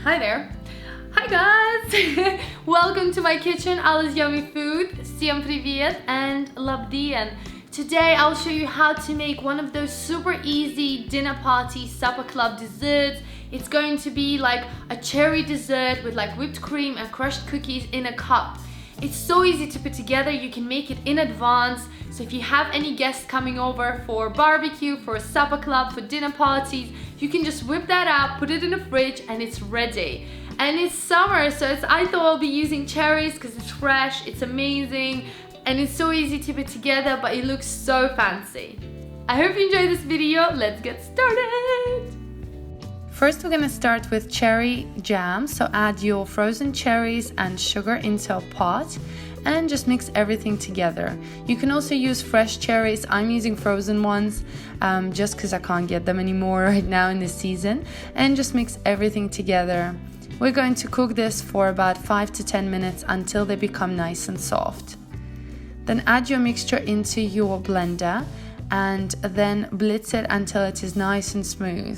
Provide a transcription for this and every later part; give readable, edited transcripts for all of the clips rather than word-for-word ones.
Hi there. Hi guys! Welcome to my kitchen, AllasYummyFood. Всем привет and labdien. Today I'll show you how to make one of those super easy dinner party supper club desserts. It's going to be like a cherry dessert with like whipped cream and crushed cookies in a cup. It's so easy to put together, you can make it in advance. So if you have any guests coming over for barbecue, for a supper club, for dinner parties, you can just whip that out, put it in the fridge, and it's ready. And it's summer, so I thought I'll be using cherries because it's fresh, it's amazing, and it's so easy to put together, but it looks so fancy. I hope you enjoyed this video. Let's get started. First, we're gonna start with cherry jam. So add your frozen cherries and sugar into a pot and just mix everything together. You can also use fresh cherries. I'm using frozen ones just because I can't get them anymore right now in this season. And just mix everything together. We're going to cook this for about 5 to 10 minutes until they become nice and soft. Then add your mixture into your blender and then blitz it until it is nice and smooth.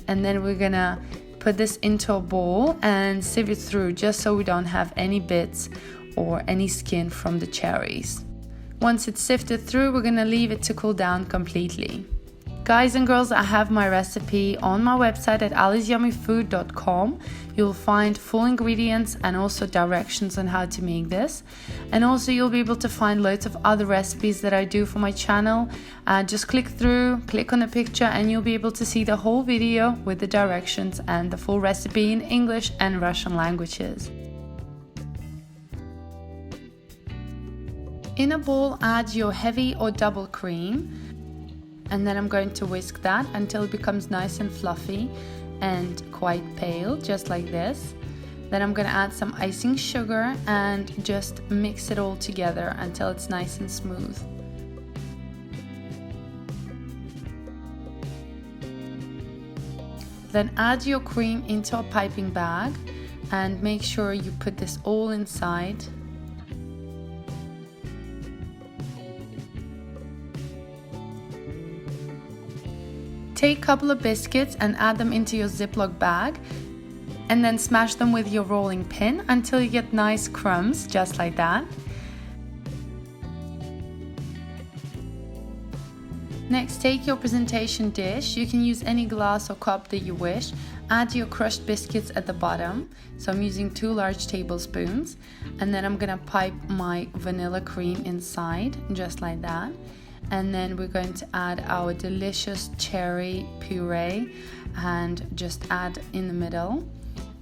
And then we're gonna put this into a bowl and sieve it through just so we don't have any bits or any skin from the cherries. Once it's sifted through, we're gonna leave it to cool down completely. Guys and girls, I have my recipe on my website at AllasYummyFood.com. You'll find full ingredients and also directions on how to make this. And also you'll be able to find loads of other recipes that I do for my channel. Just click through, click on the picture, and you'll be able to see the whole video with the directions and the full recipe in English and Russian languages. In a bowl, add your heavy or double cream. And then I'm going to whisk that until it becomes nice and fluffy and quite pale, just like this. Then I'm going to add some icing sugar and just mix it all together until it's nice and smooth. Then add your cream into a piping bag and make sure you put this all inside. Take a couple of biscuits and add them into your Ziploc bag and then smash them with your rolling pin until you get nice crumbs, just like that. Next, take your presentation dish. You can use any glass or cup that you wish. Add your crushed biscuits at the bottom. So I'm using 2 large tablespoons. And then I'm gonna pipe my vanilla cream inside, just like that. And then we're going to add our delicious cherry puree and just add in the middle.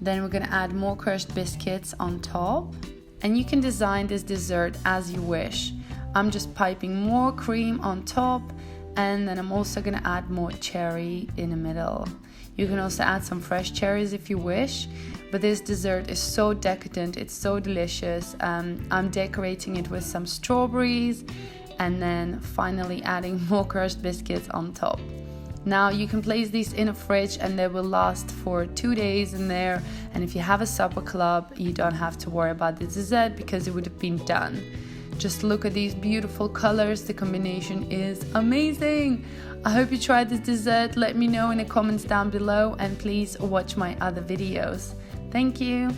Then we're going to add more crushed biscuits on top. And you can design this dessert as you wish. I'm just piping more cream on top, and then I'm also going to add more cherry in the middle. You can also add some fresh cherries if you wish, but this dessert is so decadent, it's so delicious. I'm decorating it with some strawberries and then finally adding more crushed biscuits on top. Now you can place these in a fridge and they will last for 2 days in there, and if you have a supper club you don't have to worry about the dessert because it would have been done. Just look at these beautiful colors, the combination is amazing. I hope you tried this dessert. Let me know in the comments down below and please watch my other videos. Thank you.